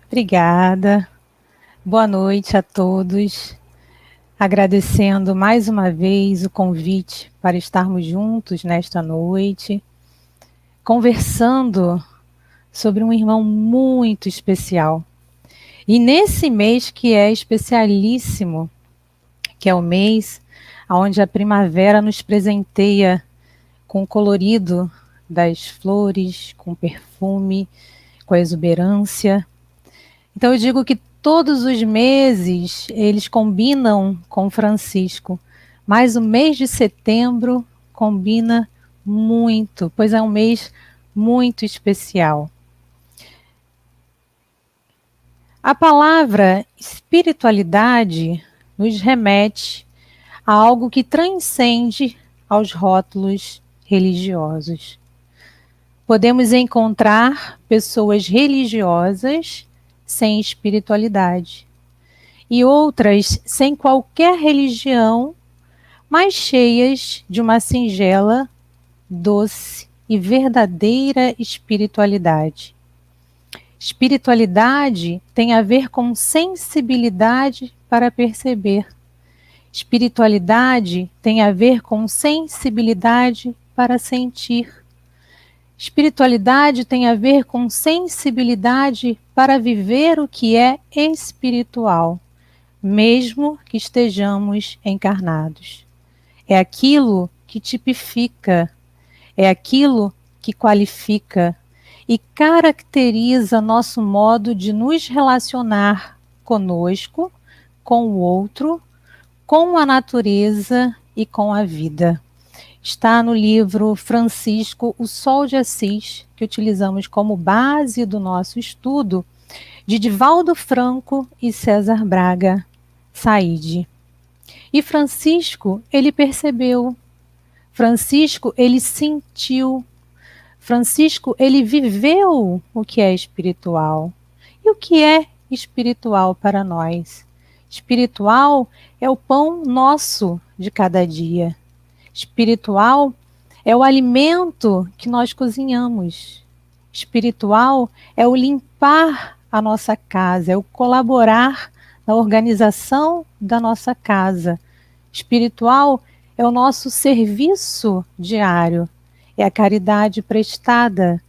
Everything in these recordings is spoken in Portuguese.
Obrigada. Boa noite a todos. Agradecendo mais uma vez o convite para estarmos juntos nesta noite, conversando sobre um irmão muito especial. E nesse mês que é especialíssimo, que é o mês onde a primavera nos presenteia com o colorido das flores, com o perfume, com a exuberância. Então eu digo que todos os meses eles combinam com Francisco, mas o mês de setembro combina muito, pois é um mês muito especial. A palavra espiritualidade nos remete a algo que transcende aos rótulos religiosos. Podemos encontrar pessoas religiosas sem espiritualidade e outras sem qualquer religião, mas cheias de uma singela, doce e verdadeira espiritualidade. Espiritualidade tem a ver com sensibilidade para perceber. Espiritualidade tem a ver com sensibilidade para sentir. Espiritualidade tem a ver com sensibilidade para viver o que é espiritual, mesmo que estejamos encarnados. É aquilo que tipifica, é aquilo que qualifica e caracteriza nosso modo de nos relacionar conosco, com o outro, com a natureza e com a vida. Está no livro Francisco, O Sol de Assis, que utilizamos como base do nosso estudo, de Divaldo Franco e César Braga Saide. E Francisco, ele percebeu. Francisco, ele sentiu. Francisco, ele viveu o que é espiritual. E o que é espiritual para nós? Espiritual é o pão nosso de cada dia. Espiritual é o alimento que nós cozinhamos. Espiritual é o limpar a nossa casa, é o colaborar na organização da nossa casa. Espiritual é o nosso serviço diário, é a caridade prestada,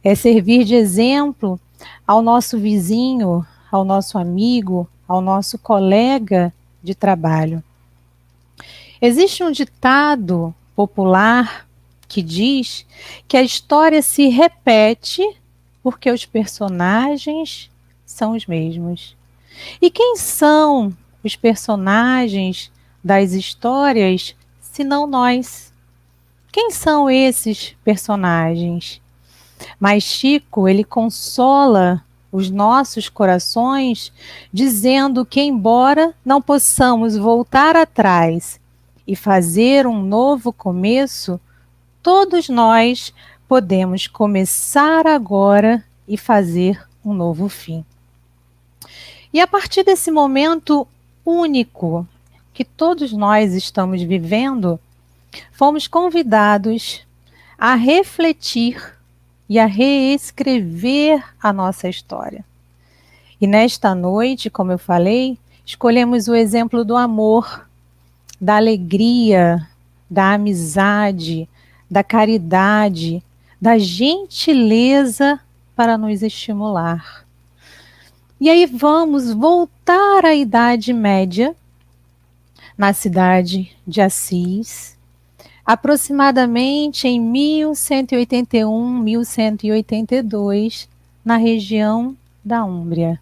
é servir de exemplo ao nosso vizinho, ao nosso amigo, ao nosso colega de trabalho. Existe um ditado popular que diz que a história se repete porque os personagens são os mesmos. E quem são os personagens das histórias, se não nós? Quem são esses personagens? Mas Chico, ele consola os nossos corações dizendo que, embora não possamos voltar atrás e fazer um novo começo, todos nós podemos começar agora e fazer um novo fim. E a partir desse momento único que todos nós estamos vivendo, fomos convidados a refletir e a reescrever a nossa história. E nesta noite, como eu falei, escolhemos o exemplo do amor, da alegria, da amizade, da caridade, da gentileza para nos estimular. E aí vamos voltar à Idade Média, na cidade de Assis, aproximadamente em 1181, 1182, na região da Úmbria.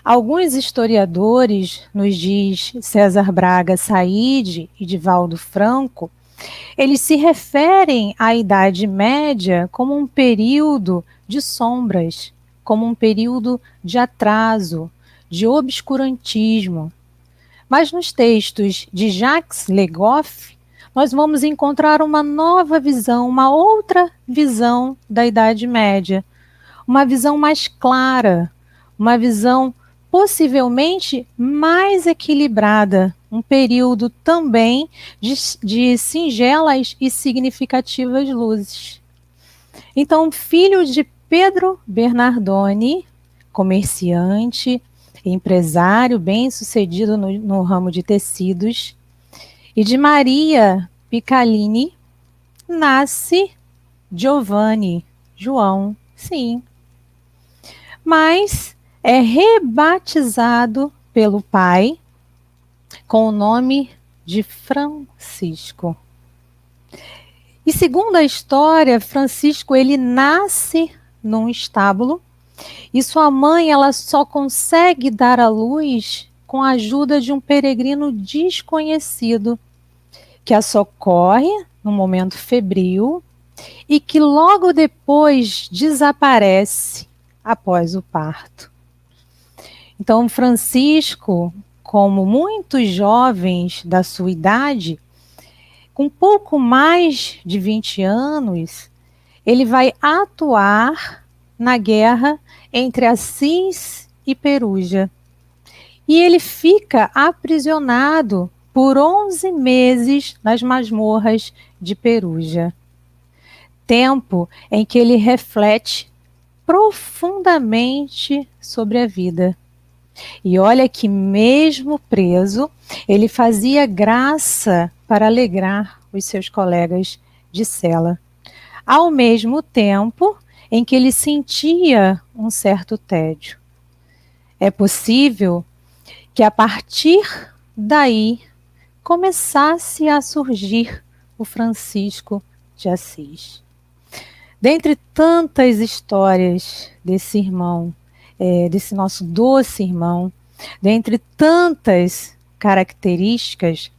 Alguns historiadores, nos diz César Braga Saide e Divaldo Franco, eles se referem à Idade Média como um período de sombras, como um período de atraso, de obscurantismo. Mas nos textos de Jacques Le Goff, nós vamos encontrar uma nova visão, uma outra visão da Idade Média, uma visão mais clara, uma visão possivelmente mais equilibrada, um período também de singelas e significativas luzes. Então, filho de Pedro Bernardoni, comerciante, empresário bem-sucedido no ramo de tecidos, e de Maria Picalini, nasce Giovanni, João, sim. Mas é rebatizado pelo pai com o nome de Francisco. E segundo a história, Francisco ele nasce num estábulo e sua mãe ela só consegue dar à luz com a ajuda de um peregrino desconhecido que a socorre num momento febril e que logo depois desaparece após o parto. Então, Francisco, como muitos jovens da sua idade, com pouco mais de 20 anos, ele vai atuar na guerra entre Assis e Perugia. E ele fica aprisionado por 11 meses nas masmorras de Perugia. Tempo em que ele reflete profundamente sobre a vida. E olha que mesmo preso, ele fazia graça para alegrar os seus colegas de cela, ao mesmo tempo em que ele sentia um certo tédio. É possível que a partir daí começasse a surgir o Francisco de Assis. Dentre tantas histórias desse irmão, desse nosso doce irmão, dentre tantas características,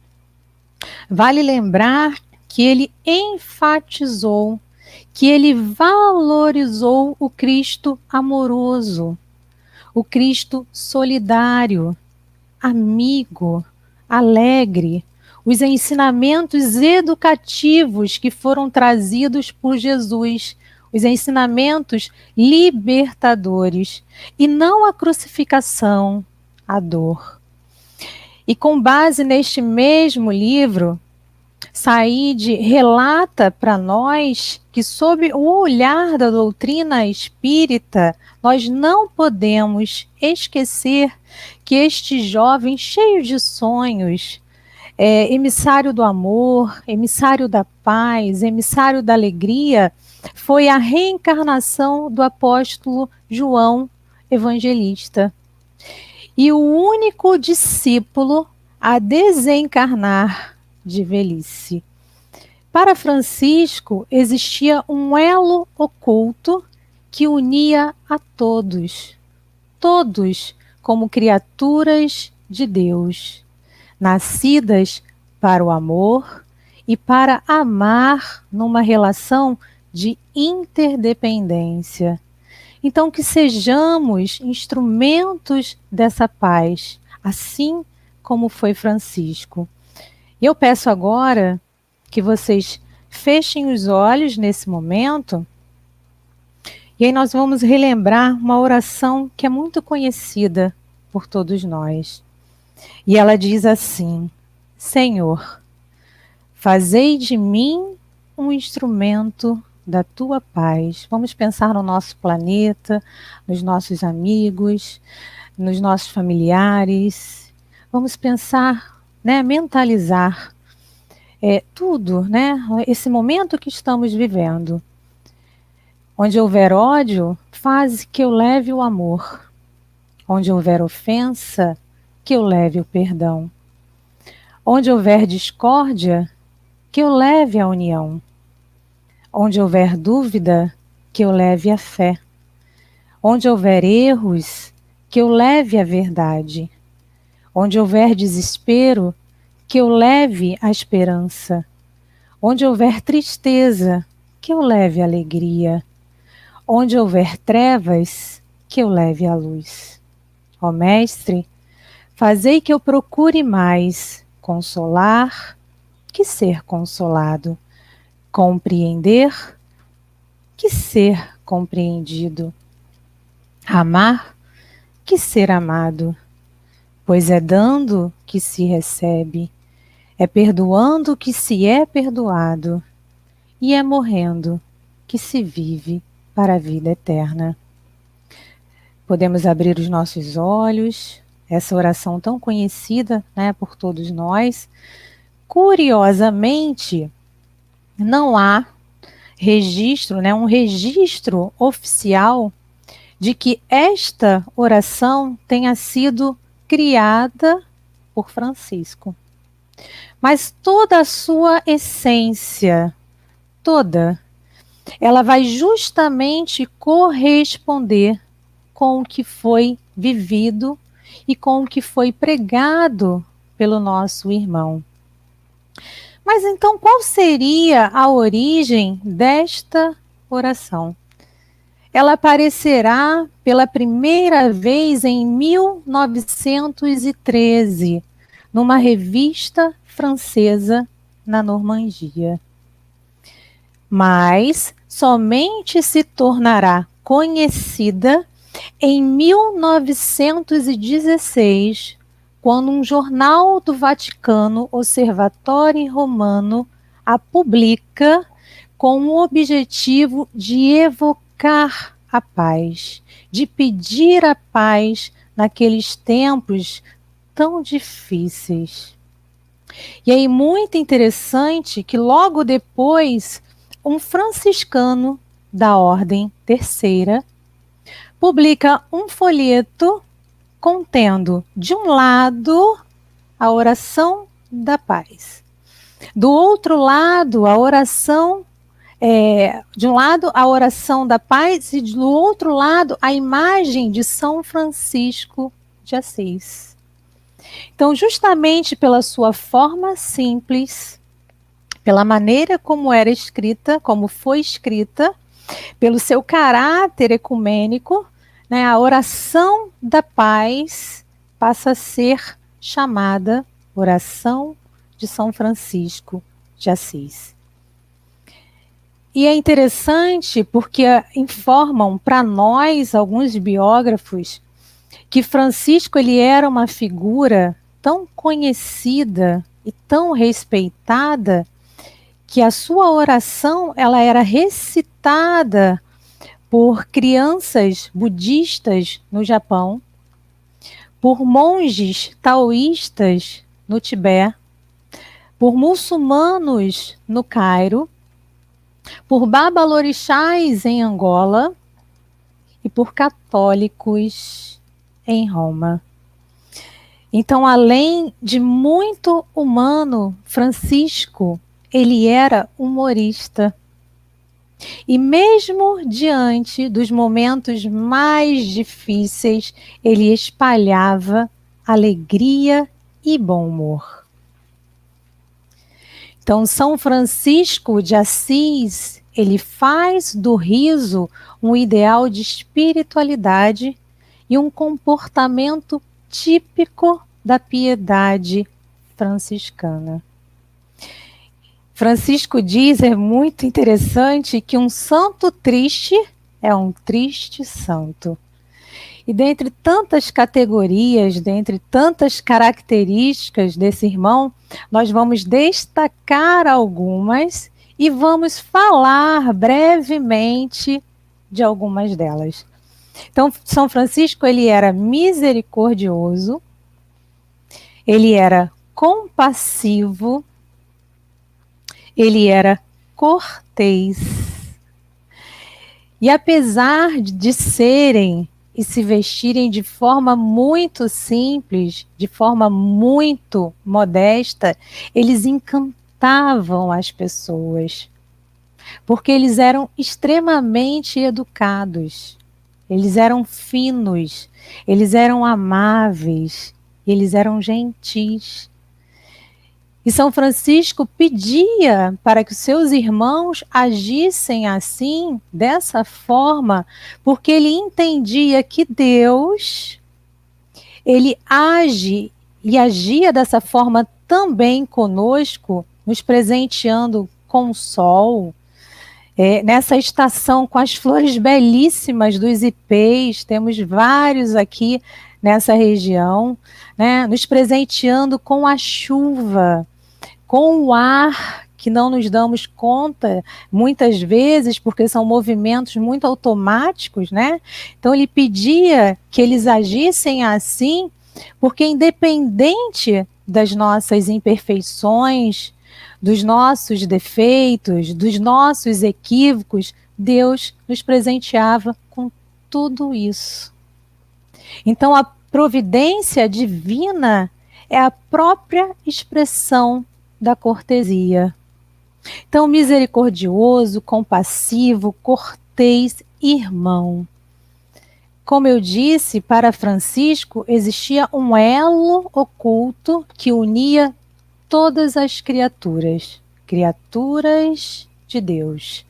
vale lembrar que ele enfatizou, que ele valorizou o Cristo amoroso, o Cristo solidário, amigo, alegre, os ensinamentos educativos que foram trazidos por Jesus, os ensinamentos libertadores, e não a crucificação, a dor. E com base neste mesmo livro, Said relata para nós que, sob o olhar da doutrina espírita, nós não podemos esquecer que este jovem cheio de sonhos, emissário do amor, emissário da paz, emissário da alegria, foi a reencarnação do apóstolo João Evangelista. E o único discípulo a desencarnar de velhice. Para Francisco, existia um elo oculto que unia a todos, todos como criaturas de Deus, nascidas para o amor e para amar numa relação de interdependência. Então, que sejamos instrumentos dessa paz, assim como foi Francisco. E eu peço agora que vocês fechem os olhos nesse momento, e aí nós vamos relembrar uma oração que é muito conhecida por todos nós. E ela diz assim: Senhor, fazei de mim um instrumento da tua paz. Vamos pensar no nosso planeta, nos nossos amigos, nos nossos familiares. Vamos pensar, mentalizar tudo, esse momento que estamos vivendo. Onde houver ódio, faz que eu leve o amor. Onde houver ofensa, que eu leve o perdão. Onde houver discórdia, que eu leve a união. Onde houver dúvida, que eu leve a fé. Onde houver erros, que eu leve a verdade. Onde houver desespero, que eu leve a esperança. Onde houver tristeza, que eu leve a alegria. Onde houver trevas, que eu leve a luz. Ó Mestre, fazei que eu procure mais consolar que ser consolado, compreender que ser compreendido, amar que ser amado, pois é dando que se recebe, é perdoando que se é perdoado, e é morrendo que se vive para a vida eterna. Podemos abrir os nossos olhos, essa oração tão conhecida, né, por todos nós. Curiosamente, não há registro, né, um registro oficial de que esta oração tenha sido criada por Francisco. Mas toda a sua essência, toda, ela vai justamente corresponder com o que foi vivido e com o que foi pregado pelo nosso irmão. Mas então, qual seria a origem desta oração? Ela aparecerá pela primeira vez em 1913, numa revista francesa na Normandia. Mas somente se tornará conhecida em 1916, quando um jornal do Vaticano, Osservatore Romano, a publica com o objetivo de evocar a paz, de pedir a paz naqueles tempos tão difíceis. E aí, muito interessante que logo depois, um franciscano da Ordem Terceira publica um folheto contendo, de um lado, a oração da paz. Do outro lado, a oração, de um lado, a oração da paz e do outro lado, a imagem de São Francisco de Assis. Então, justamente pela sua forma simples, pela maneira como era escrita, como foi escrita, pelo seu caráter ecumênico, né, a oração da paz passa a ser chamada oração de São Francisco de Assis. E é interessante porque informam para nós, alguns biógrafos, que Francisco ele era uma figura tão conhecida e tão respeitada que a sua oração ela era recitada por crianças budistas no Japão, por monges taoístas no Tibete, por muçulmanos no Cairo, por babalorixás em Angola e por católicos em Roma. Então, além de muito humano, Francisco, ele era humorista. E mesmo diante dos momentos mais difíceis, ele espalhava alegria e bom humor. Então, São Francisco de Assis, ele faz do riso um ideal de espiritualidade e um comportamento típico da piedade franciscana. Francisco diz, é muito interessante, que um santo triste é um triste santo. E dentre tantas categorias, dentre tantas características desse irmão, nós vamos destacar algumas e vamos falar brevemente de algumas delas. Então, São Francisco, ele era misericordioso, ele era compassivo, ele era cortês. E apesar de serem e se vestirem de forma muito simples, de forma muito modesta, eles encantavam as pessoas, porque eles eram extremamente educados, eles eram finos, eles eram amáveis, eles eram gentis. E São Francisco pedia para que os seus irmãos agissem assim, dessa forma, porque ele entendia que Deus, ele age e agia dessa forma também conosco, nos presenteando com o sol, nessa estação com as flores belíssimas dos ipês, temos vários aqui nessa região, né, nos presenteando com a chuva, com o ar que não nos damos conta muitas vezes, porque são movimentos muito automáticos, né? Então ele pedia que eles agissem assim, porque independente das nossas imperfeições, dos nossos defeitos, dos nossos equívocos, Deus nos presenteava com tudo isso. Então, a providência divina é a própria expressão da cortesia. Então, misericordioso, compassivo, cortês, irmão. Como eu disse, para Francisco existia um elo oculto que unia todas as criaturas, criaturas de Deus,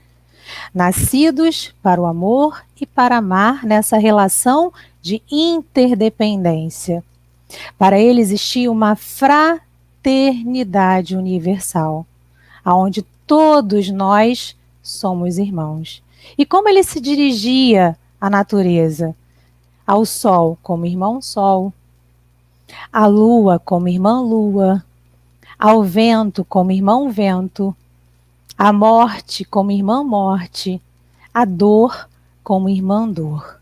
nascidos para o amor e para amar nessa relação de interdependência. Para ele existia uma fraternidade universal, onde todos nós somos irmãos. E como ele se dirigia à natureza? Ao sol como irmão sol, à lua como irmã lua, ao vento como irmão vento, à morte como irmã morte, à dor como irmã dor.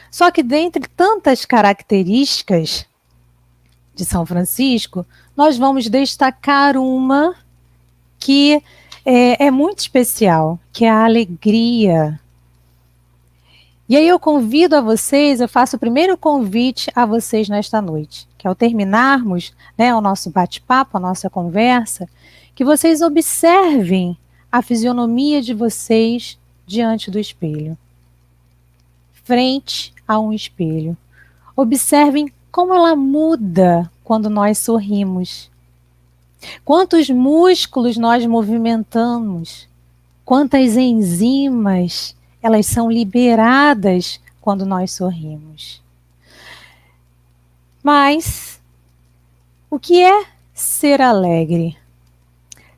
Só que dentre tantas características de São Francisco, nós vamos destacar uma que é muito especial, que é a alegria. E aí eu convido a vocês, eu faço o primeiro convite a vocês nesta noite, que ao terminarmos, né, o nosso bate-papo, a nossa conversa, que vocês observem a fisionomia de vocês diante do espelho, frente a um espelho. Observem como ela muda quando nós sorrimos. Quantos músculos nós movimentamos, quantas enzimas elas são liberadas quando nós sorrimos. Mas o que é ser alegre?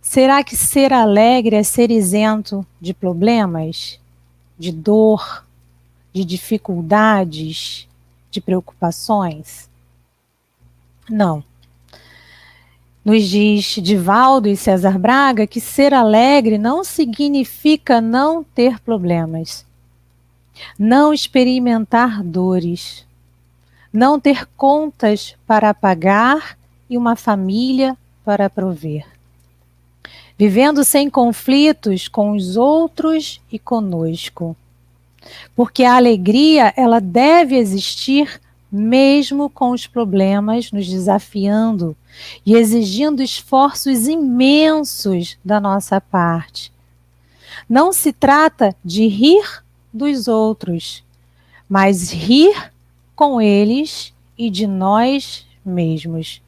Será que ser alegre é ser isento de problemas, de dor, de dificuldades, de preocupações? Não. Nos diz Divaldo e César Braga que ser alegre não significa não ter problemas, não experimentar dores, não ter contas para pagar e uma família para prover. Vivendo sem conflitos com os outros e conosco. Porque a alegria, ela deve existir mesmo com os problemas nos desafiando e exigindo esforços imensos da nossa parte. Não se trata de rir dos outros, mas rir com eles e de nós mesmos.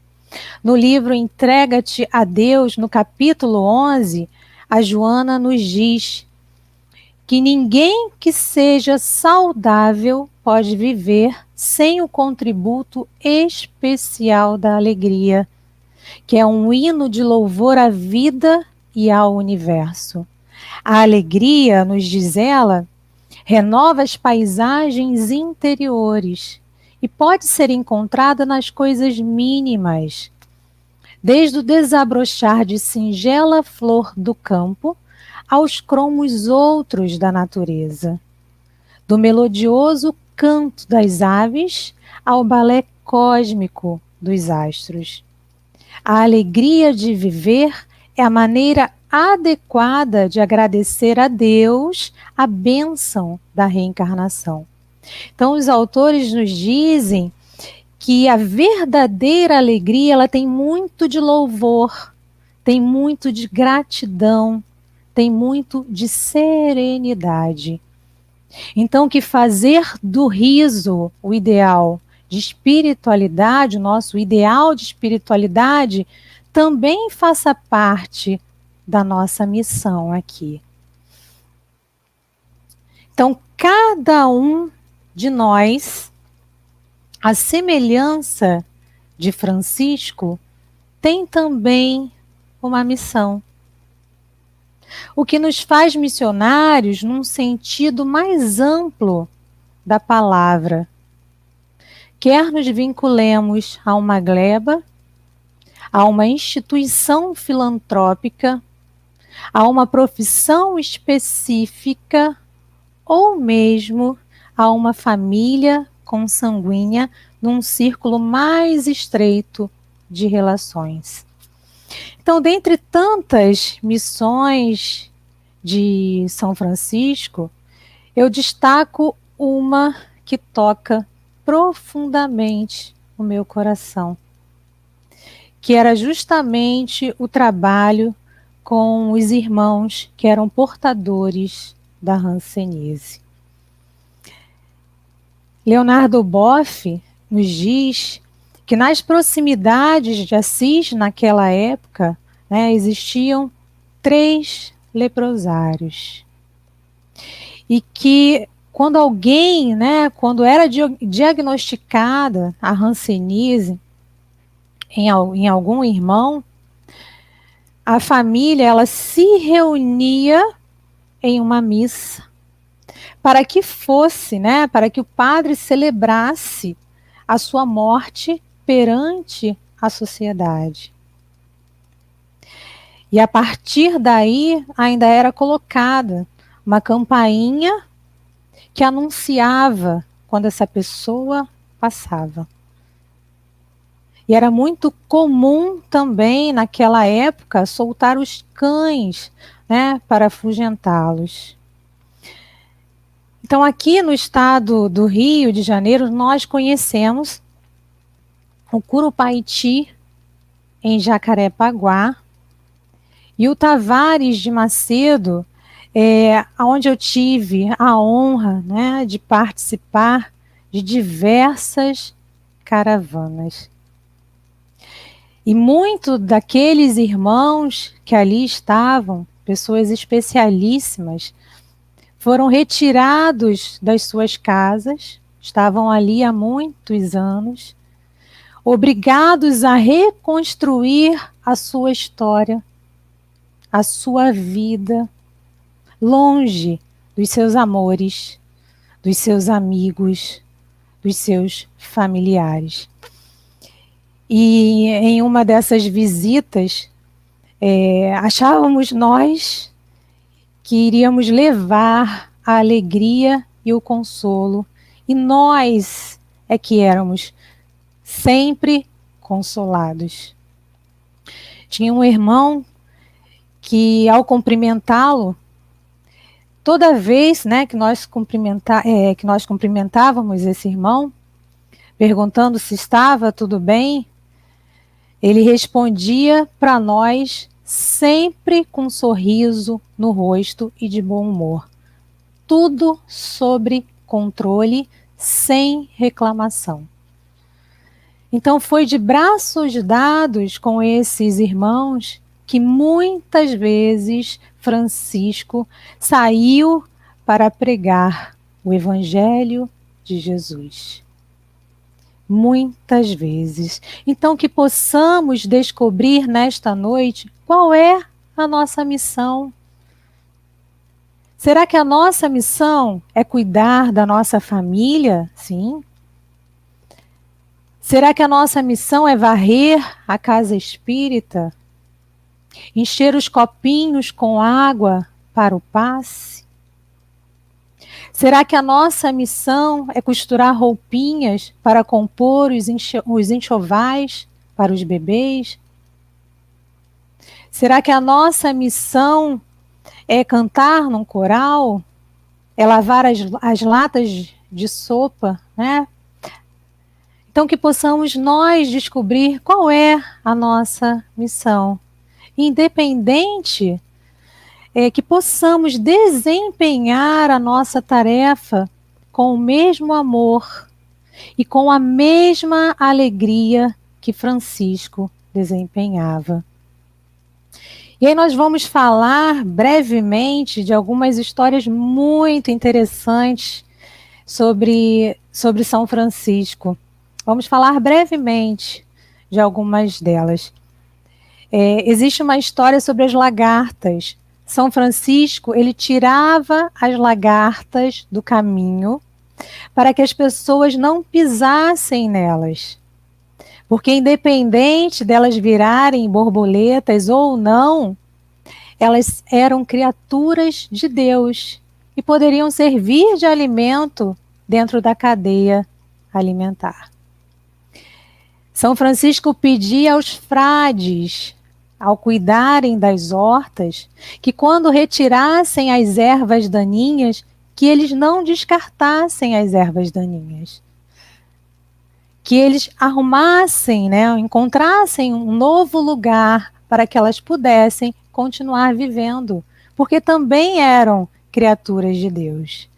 No livro Entrega-te a Deus, no capítulo 11, a Joana nos diz que ninguém que seja saudável pode viver sem o contributo especial da alegria, que é um hino de louvor à vida e ao universo. A alegria, nos diz ela, renova as paisagens interiores e pode ser encontrada nas coisas mínimas, desde o desabrochar de singela flor do campo aos cromos outros da natureza, do melodioso canto das aves ao balé cósmico dos astros. A alegria de viver é a maneira adequada de agradecer a Deus a bênção da reencarnação. Então, os autores nos dizem que a verdadeira alegria, ela tem muito de louvor, tem muito de gratidão, tem muito de serenidade. Então, que fazer do riso o ideal de espiritualidade, o nosso ideal de espiritualidade, também faça parte da nossa missão aqui. Então, cada um de nós, a semelhança de Francisco, tem também uma missão. O que nos faz missionários num sentido mais amplo da palavra. Quer nos vinculemos a uma gleba, a uma instituição filantrópica, a uma profissão específica ou mesmo a uma família consanguínea num círculo mais estreito de relações. Então, dentre tantas missões de São Francisco, eu destaco uma que toca profundamente o meu coração, que era justamente o trabalho com os irmãos que eram portadores da hanseníase. Leonardo Boff nos diz que nas proximidades de Assis, naquela época, existiam 3 leprosários. E que quando alguém, quando era diagnosticada a hanseníase em algum irmão, a família ela se reunia em uma missa para que fosse, para que o padre celebrasse a sua morte perante a sociedade. E a partir daí ainda era colocada uma campainha que anunciava quando essa pessoa passava. E era muito comum também naquela época soltar os cães, para afugentá-los. Então, aqui no estado do Rio de Janeiro, nós conhecemos o Curupaiti, em Jacarepaguá, e o Tavares de Macedo, onde eu tive a honra, de participar de diversas caravanas. E muitos daqueles irmãos que ali estavam, pessoas especialíssimas, foram retirados das suas casas, estavam ali há muitos anos, obrigados a reconstruir a sua história, a sua vida, longe dos seus amores, dos seus amigos, dos seus familiares. E em uma dessas visitas, achávamos nós que iríamos levar a alegria e o consolo, e nós é que éramos sempre consolados. Tinha um irmão que, ao cumprimentá-lo, toda vez que nós cumprimentávamos esse irmão, perguntando se estava tudo bem, ele respondia para nós sempre com um sorriso no rosto e de bom humor. Tudo sob controle, sem reclamação. Então foi de braços dados com esses irmãos que muitas vezes Francisco saiu para pregar o Evangelho de Jesus. Muitas vezes. Então que possamos descobrir nesta noite qual é a nossa missão. Será que a nossa missão é cuidar da nossa família? Sim. Será que a nossa missão é varrer a casa espírita? Encher os copinhos com água para o passe? Será que a nossa missão é costurar roupinhas para compor os enxovais para os bebês? Será que a nossa missão é cantar num coral? É lavar as latas de sopa, Então que possamos nós descobrir qual é a nossa missão. Independente, que possamos desempenhar a nossa tarefa com o mesmo amor e com a mesma alegria que Francisco desempenhava. E aí nós vamos falar brevemente de algumas histórias muito interessantes sobre São Francisco. Vamos falar brevemente de algumas delas. Existe uma história sobre as lagartas. São Francisco, ele tirava as lagartas do caminho para que as pessoas não pisassem nelas. Porque independente delas virarem borboletas ou não, Elas eram criaturas de Deus e poderiam servir de alimento dentro da cadeia alimentar. São Francisco pedia aos frades, ao cuidarem das hortas, que quando retirassem as ervas daninhas, que eles não descartassem as ervas daninhas. Que eles arrumassem, né, encontrassem um novo lugar para que elas pudessem continuar vivendo, porque também eram criaturas de Deus.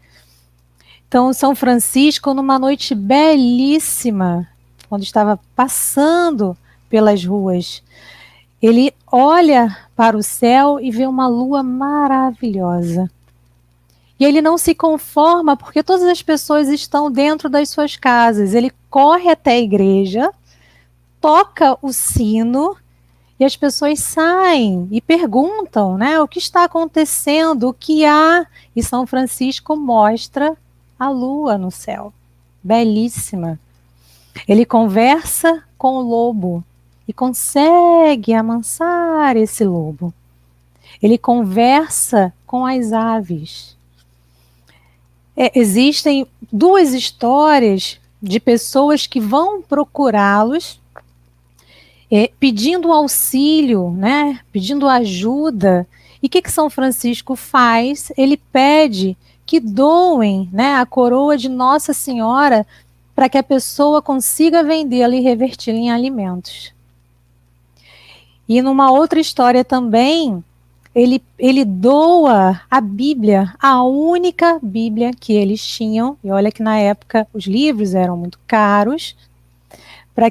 Então, São Francisco, numa noite belíssima, quando estava passando pelas ruas, ele olha para o céu e vê uma lua maravilhosa. E ele não se conforma porque todas as pessoas estão dentro das suas casas. Ele corre até a igreja, toca o sino e as pessoas saem e perguntam, né, o que está acontecendo, o que há? E São Francisco mostra a lua no céu, belíssima. Ele conversa com o lobo e consegue amansar esse lobo. Ele conversa com as aves. Existem duas histórias de pessoas que vão procurá-los pedindo auxílio, né, pedindo ajuda. E o que São Francisco faz? Ele pede que doem, né, a coroa de Nossa Senhora para que a pessoa consiga vendê-la e reverti-la em alimentos. E numa outra história também, ele doa a Bíblia, a única Bíblia que eles tinham, e olha que na época os livros eram muito caros, para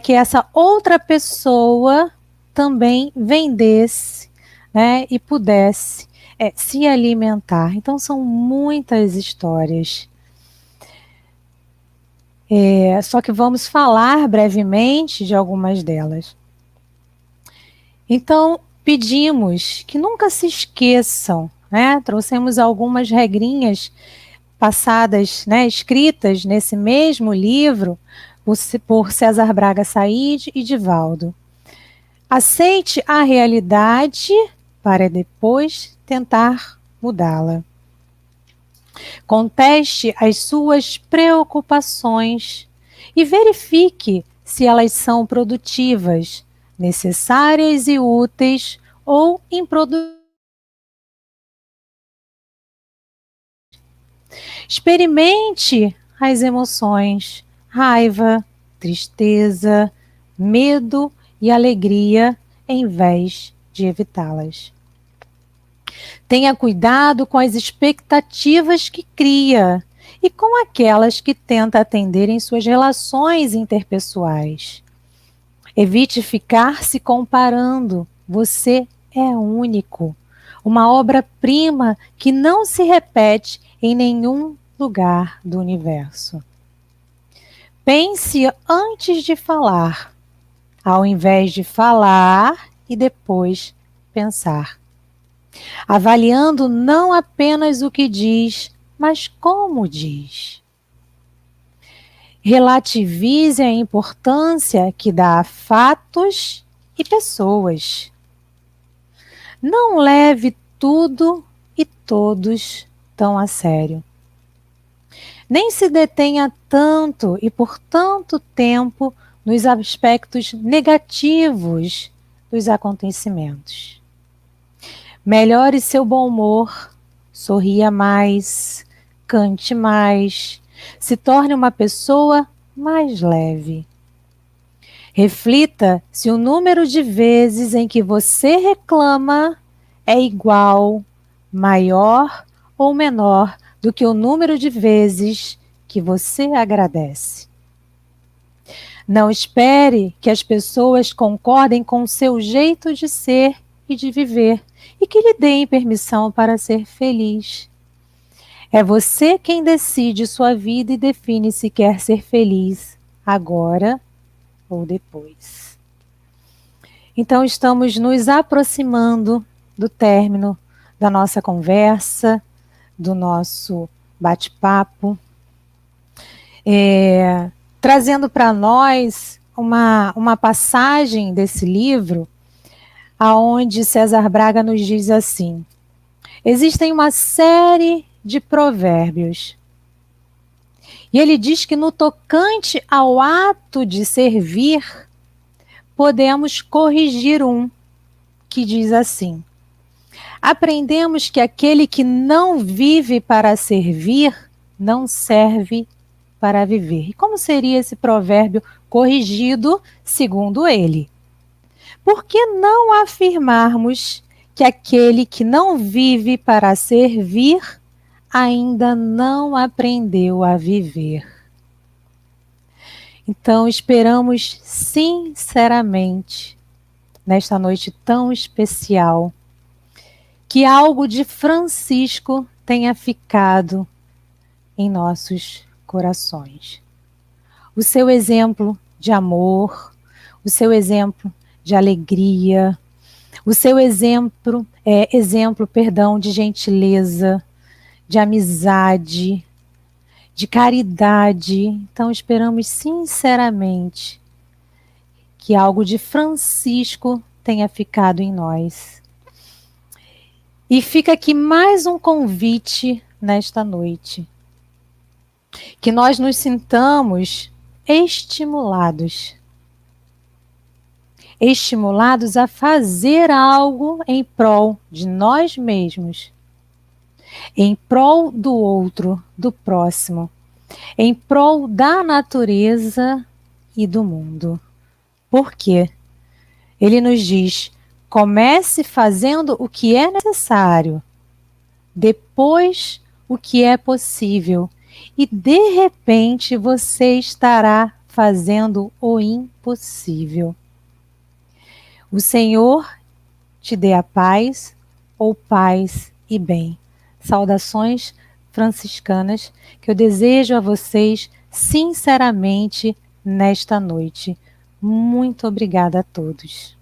que essa outra pessoa também vendesse, né, e pudesse se alimentar. Então são muitas histórias. Só que vamos falar brevemente de algumas delas. Então, pedimos que nunca se esqueçam, né? Trouxemos algumas regrinhas passadas, né, escritas nesse mesmo livro por César Braga Said e Divaldo. Aceite a realidade para depois tentar mudá-la. Conteste as suas preocupações e verifique se elas são produtivas, necessárias e úteis ou improdutivas. Experimente as emoções, raiva, tristeza, medo e alegria, em vez de evitá-las. Tenha cuidado com as expectativas que cria e com aquelas que tenta atender em suas relações interpessoais. Evite ficar se comparando. Você é único. Uma obra-prima que não se repete em nenhum lugar do universo. Pense antes de falar, ao invés de falar e depois pensar. Avaliando não apenas o que diz, mas como diz. Relativize a importância que dá a fatos e pessoas. Não leve tudo e todos tão a sério. Nem se detenha tanto e por tanto tempo nos aspectos negativos dos acontecimentos. Melhore seu bom humor, sorria mais, cante mais, se torne uma pessoa mais leve. Reflita se o número de vezes em que você reclama é igual, maior ou menor do que o número de vezes que você agradece. Não espere que as pessoas concordem com o seu jeito de ser e de viver e que lhe deem permissão para ser feliz. É você quem decide sua vida e define se quer ser feliz agora ou depois. Então, estamos nos aproximando do término da nossa conversa, do nosso bate-papo, trazendo para nós uma passagem desse livro, aonde César Braga nos diz assim: existem uma série de provérbios. E ele diz que no tocante ao ato de servir, podemos corrigir um, que diz assim: aprendemos que aquele que não vive para servir, não serve para viver. E como seria esse provérbio corrigido segundo ele? Por que não afirmarmos que aquele que não vive para servir ainda não aprendeu a viver? Então, esperamos sinceramente, nesta noite tão especial, que algo de Francisco tenha ficado em nossos corações. O seu exemplo de amor, o seu exemplo de alegria, o seu exemplo de gentileza, de amizade, de caridade. Então esperamos sinceramente que algo de Francisco tenha ficado em nós. E fica aqui mais um convite nesta noite. Que nós nos sintamos estimulados a fazer algo em prol de nós mesmos, em prol do outro, do próximo, em prol da natureza e do mundo. Por quê? Ele nos diz: comece fazendo o que é necessário, depois o que é possível, e de repente você estará fazendo o impossível. O Senhor te dê a paz, ou paz e bem. Saudações franciscanas que eu desejo a vocês sinceramente nesta noite. Muito obrigada a todos.